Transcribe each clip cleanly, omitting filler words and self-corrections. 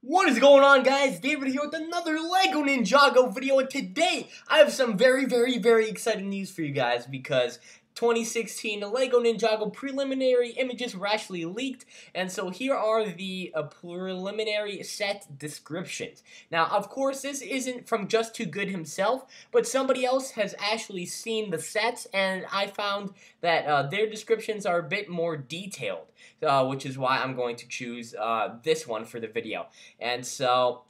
What is going on, guys? David here with another LEGO Ninjago video, and today I have some very exciting news for you guys because 2016 LEGO Ninjago preliminary images were actually leaked, and so here are the preliminary set descriptions. Now, of course, this isn't from Just Too Good himself, but somebody else has actually seen the sets, and I found that their descriptions are a bit more detailed, which is why I'm going to choose this one for the video. And so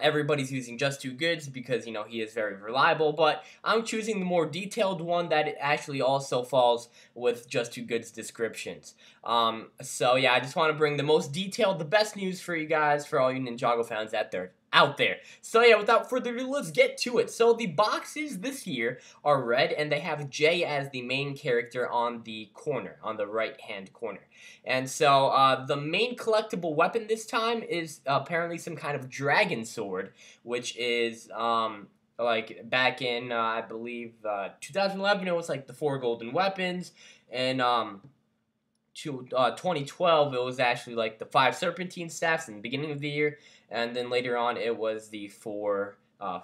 everybody's using Just Too Goods because, you know, he is very reliable, but I'm choosing the more detailed one that it actually also falls with Just Too Goods descriptions. So yeah, I just want to bring the most detailed, the best news for you guys, for all you Ninjago fans out there. So yeah, without further ado, let's get to it. So the boxes this year are red, and they have Jay as the main character on the corner, on the right-hand corner. And so the main collectible weapon this time is apparently some kind of dragon sword, which is like back in I believe 2011 it was like the 4 golden weapons, and 2012 it was actually like the 5 serpentine staffs in the beginning of the year, and then later on it was the 4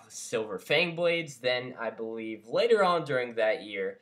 silver fang blades. Then I believe later on during that year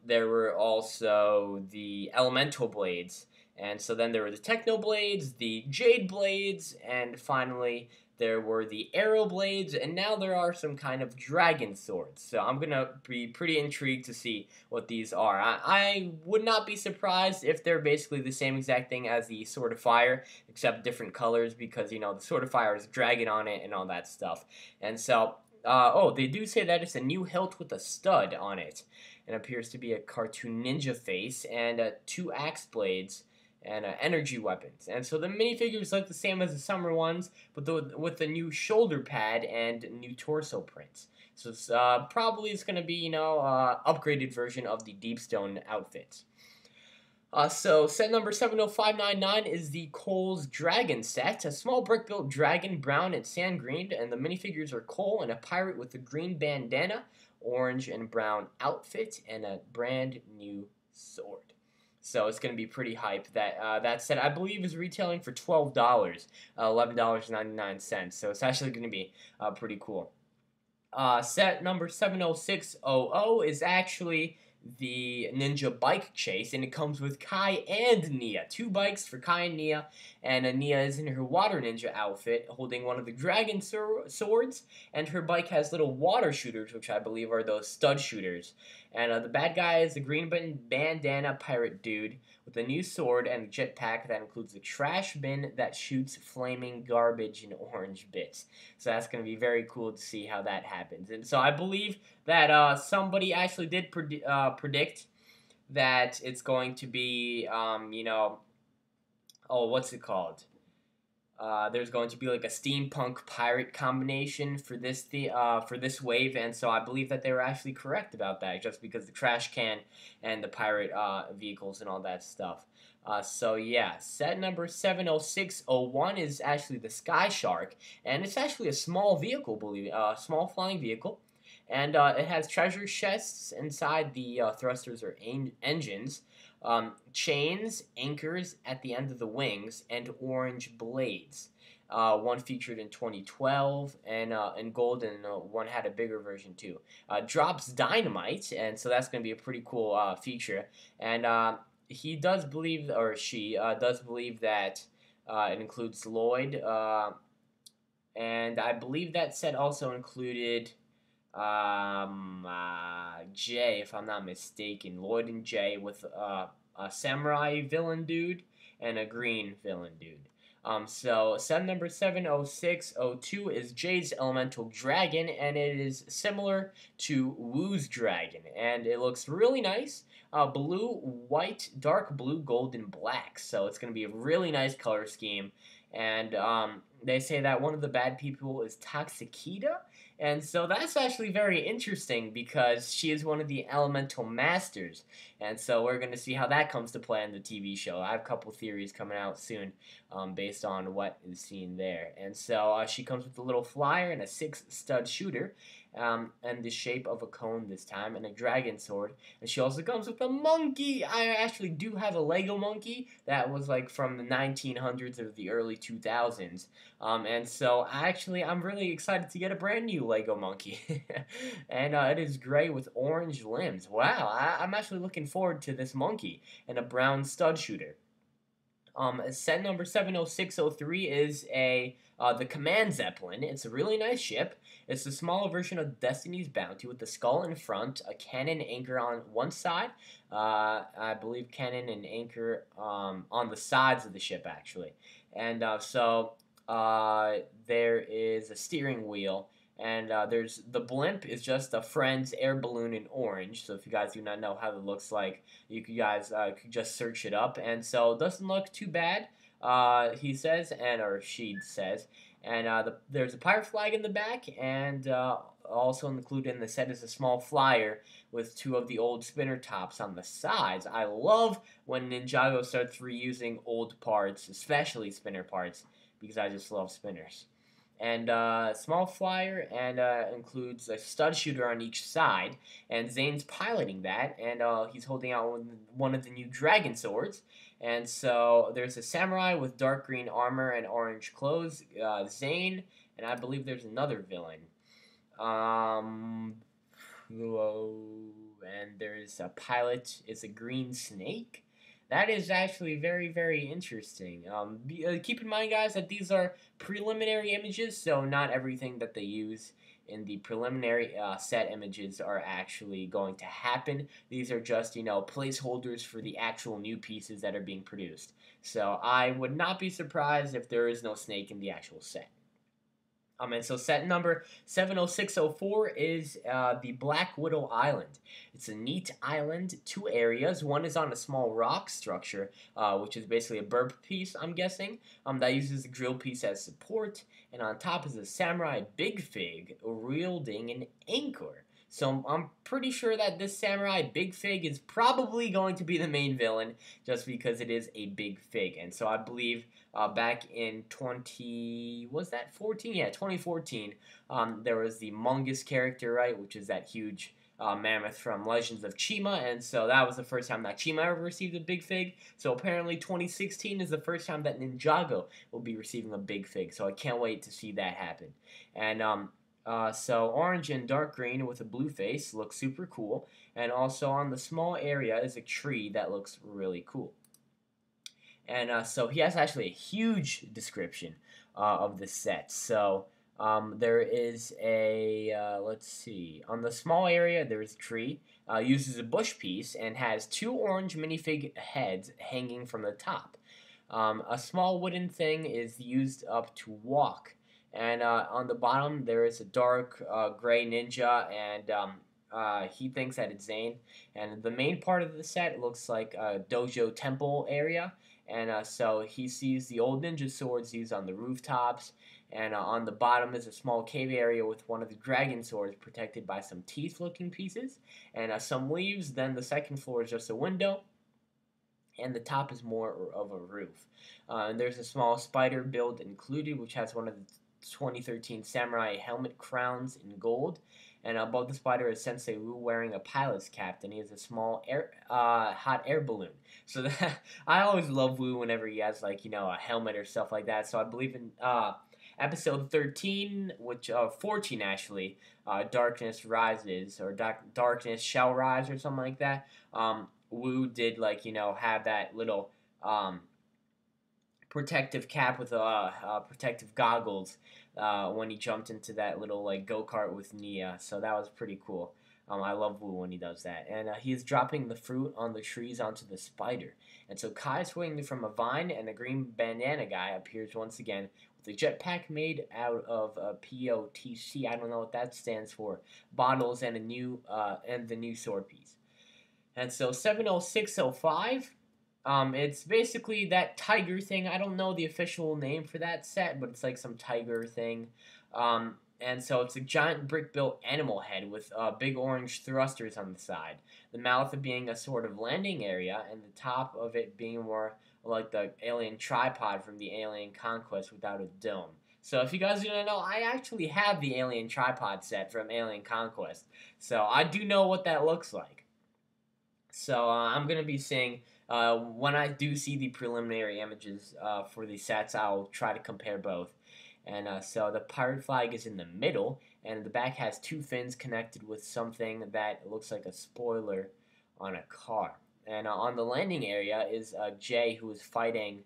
there were also the elemental blades, and so then there were the techno blades, the jade blades, and finally there were the arrow blades, and now there are some kind of dragon swords. So I'm gonna be pretty intrigued to see what these are. I would not be surprised if they're basically the same exact thing as the Sword of Fire, except different colors, because, you know, the Sword of Fire has a dragon on it and all that stuff. And so, oh, they do say that it's a new hilt with a stud on it, and appears to be a cartoon ninja face, and 2 axe blades, and energy weapons. And so the minifigures look the same as the summer ones, but with the new shoulder pad and new torso prints. So it's probably it's going to be, you know, upgraded version of the Deepstone outfits. So set number 70599 is the Cole's Dragon set, a small brick-built dragon, brown and sand green, and the minifigures are Cole and a pirate with a green bandana, orange and brown outfit, and a brand new sword. So it's going to be pretty hype. That set, I believe, is retailing for $12, $11.99. So it's actually going to be pretty cool. Set number 70600 is actually the Ninja Bike Chase, and it comes with Kai and Nia. 2 bikes for Kai and Nia, and Nia is in her Water Ninja outfit, holding one of the dragon swords, and her bike has little water shooters, which I believe are those stud shooters. And the bad guy is the green bandana pirate dude with a new sword and a jetpack that includes a trash bin that shoots flaming garbage and orange bits. So that's going to be very cool to see how that happens. And so I believe that somebody actually did predict that it's going to be, you know, oh, what's it called? There's going to be like a steampunk pirate combination for this wave, and so I believe that they were actually correct about that, just because the trash can and the pirate vehicles and all that stuff. So yeah, set number 70601 is actually the Sky Shark, and it's actually a small vehicle, small flying vehicle, and it has treasure chests inside the thrusters or engines. Chains, anchors at the end of the wings, and orange blades. One featured in 2012, and in gold, and one had a bigger version too. Drops dynamite, and so that's going to be a pretty cool feature. And he does believe, or she does believe that it includes Lloyd, and I believe that set also included Jay, if I'm not mistaken. Lloyd and Jay with a samurai villain dude and a green villain dude. So set number 70602 is Jay's elemental dragon, and it is similar to Wu's dragon, and it looks really nice. Blue, white, dark blue, gold, and black. So it's going to be a really nice color scheme. And they say that one of the bad people is Toxikita, And so that's actually very interesting because she is one of the elemental masters. And so we're going to see how that comes to play in the TV show. I have a couple theories coming out soon based on what is seen there. And so she comes with a little flyer and a 6-stud shooter and the shape of a cone this time and a dragon sword. And she also comes with a monkey. I actually do have a Lego monkey that was like from the 1900s or the early 2000s. And so I'm really excited to get a brand new Lego monkey. And it is gray with orange limbs. Wow, I'm actually looking forward to this monkey and a brown stud shooter. Set number 70603 is the Command Zeppelin. It's a really nice ship. It's a smaller version of Destiny's Bounty with the skull in front, a cannon anchor on one side. I believe cannon and anchor on the sides of the ship actually. And there is a steering wheel. And there's the blimp is just a Friends air balloon in orange. So if you guys do not know how it looks like, you guys could just search it up. And so it doesn't look too bad, he says, or she says. And there's a pirate flag in the back, and also included in the set is a small flyer with 2 of the old spinner tops on the sides. I love when Ninjago starts reusing old parts, especially spinner parts, because I just love spinners. And small flyer and includes a stud shooter on each side, and Zane's piloting that, and he's holding out one of the new dragon swords. And so there's a samurai with dark green armor and orange clothes, Zane, and I believe there's another villain. And there's a pilot. It's a green snake. That is actually very, very interesting. Keep in mind, guys, that these are preliminary images, so not everything that they use in the preliminary set images are actually going to happen. These are just, placeholders for the actual new pieces that are being produced. So I would not be surprised if there is no snake in the actual set. And so set number 70604 is the Black Widow Island. It's a neat island, 2 areas. One is on a small rock structure, which is basically a burp piece, I'm guessing, that uses the drill piece as support. And on top is a samurai big fig wielding an anchor. So I'm pretty sure that this samurai big fig is probably going to be the main villain, just because it is a big fig. And so I believe back in 2014? Yeah, 2014, there was the Mungus character, right, which is that huge mammoth from Legends of Chima, and so that was the first time that Chima ever received a big fig. So apparently 2016 is the first time that Ninjago will be receiving a big fig, so I can't wait to see that happen. And so orange and dark green with a blue face looks super cool, and also on the small area is a tree that looks really cool. And so he has actually a huge description of the set. So there is let's see, on the small area there is a tree, uses a bush piece, and has 2 orange minifig heads hanging from the top. A small wooden thing is used up to walk. And on the bottom there is a dark gray ninja, and he thinks that it's Zane. And the main part of the set looks like a dojo temple area. And so he sees the old ninja swords used on the rooftops. And on the bottom is a small cave area with one of the dragon swords protected by some teeth-looking pieces. And some leaves. Then the second floor is just a window. And the top is more of a roof. And there's a small spider build included, which has one of the 2013 samurai helmet crowns in gold. And above the spider is Sensei Wu wearing a pilot's cap, and he has a small hot air balloon. So I always love Wu whenever he has a helmet or stuff like that. So I believe in episode 13, 14 actually, Darkness Rises, or Darkness Shall Rise, or something like that. Wu did have that little protective cap with protective goggles when he jumped into that little go-kart with Nia, so that was pretty cool. I love Wu when he does that. And he is dropping the fruit on the trees onto the spider. And so Kai is swinging from a vine, and the green bandana guy appears once again with a jetpack made out of POTC. I don't know what that stands for. Bottles and the new sword piece. And so 70605. It's basically that tiger thing. I don't know the official name for that set, but it's like some tiger thing. And so it's a giant brick-built animal head with big orange thrusters on the side. The mouth being a sort of landing area, and the top of it being more like the alien tripod from the Alien Conquest without a dome. So if you guys didn't know, I actually have the alien tripod set from Alien Conquest. So I do know what that looks like. So I'm going to be seeing, when I do see the preliminary images for the sets, I'll try to compare both. And so the pirate flag is in the middle, and the back has two fins connected with something that looks like a spoiler on a car. And on the landing area is Jay, who is fighting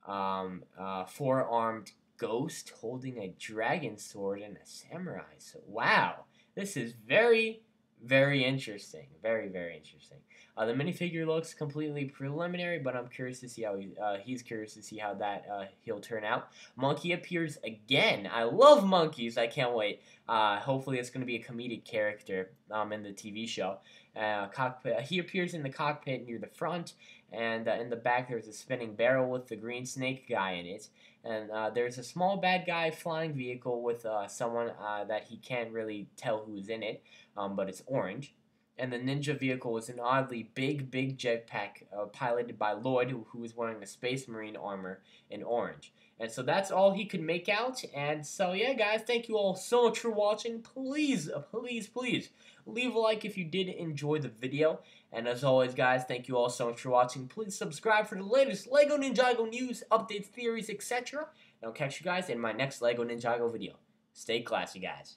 four-armed ghost holding a dragon sword and a samurai. So, wow, this is very, very interesting. Very, very interesting. The minifigure looks completely preliminary, but I'm curious to see how he's curious to see how that he'll turn out. Monkey appears again. I love monkeys. I can't wait. Hopefully, it's going to be a comedic character in the TV show. Cockpit. He appears in the cockpit near the front, and in the back there's a spinning barrel with the green snake guy in it. And there's a small bad guy flying vehicle with someone that he can't really tell who's in it, but it's orange. And the ninja vehicle is an oddly big jetpack piloted by Lloyd, who is wearing a Space Marine armor in orange. And so that's all he could make out. And so, yeah, guys, thank you all so much for watching. Please, please, leave a like if you did enjoy the video. And as always, guys, thank you all so much for watching. Please subscribe for the latest LEGO Ninjago news, updates, theories, etc. And I'll catch you guys in my next LEGO Ninjago video. Stay classy, guys.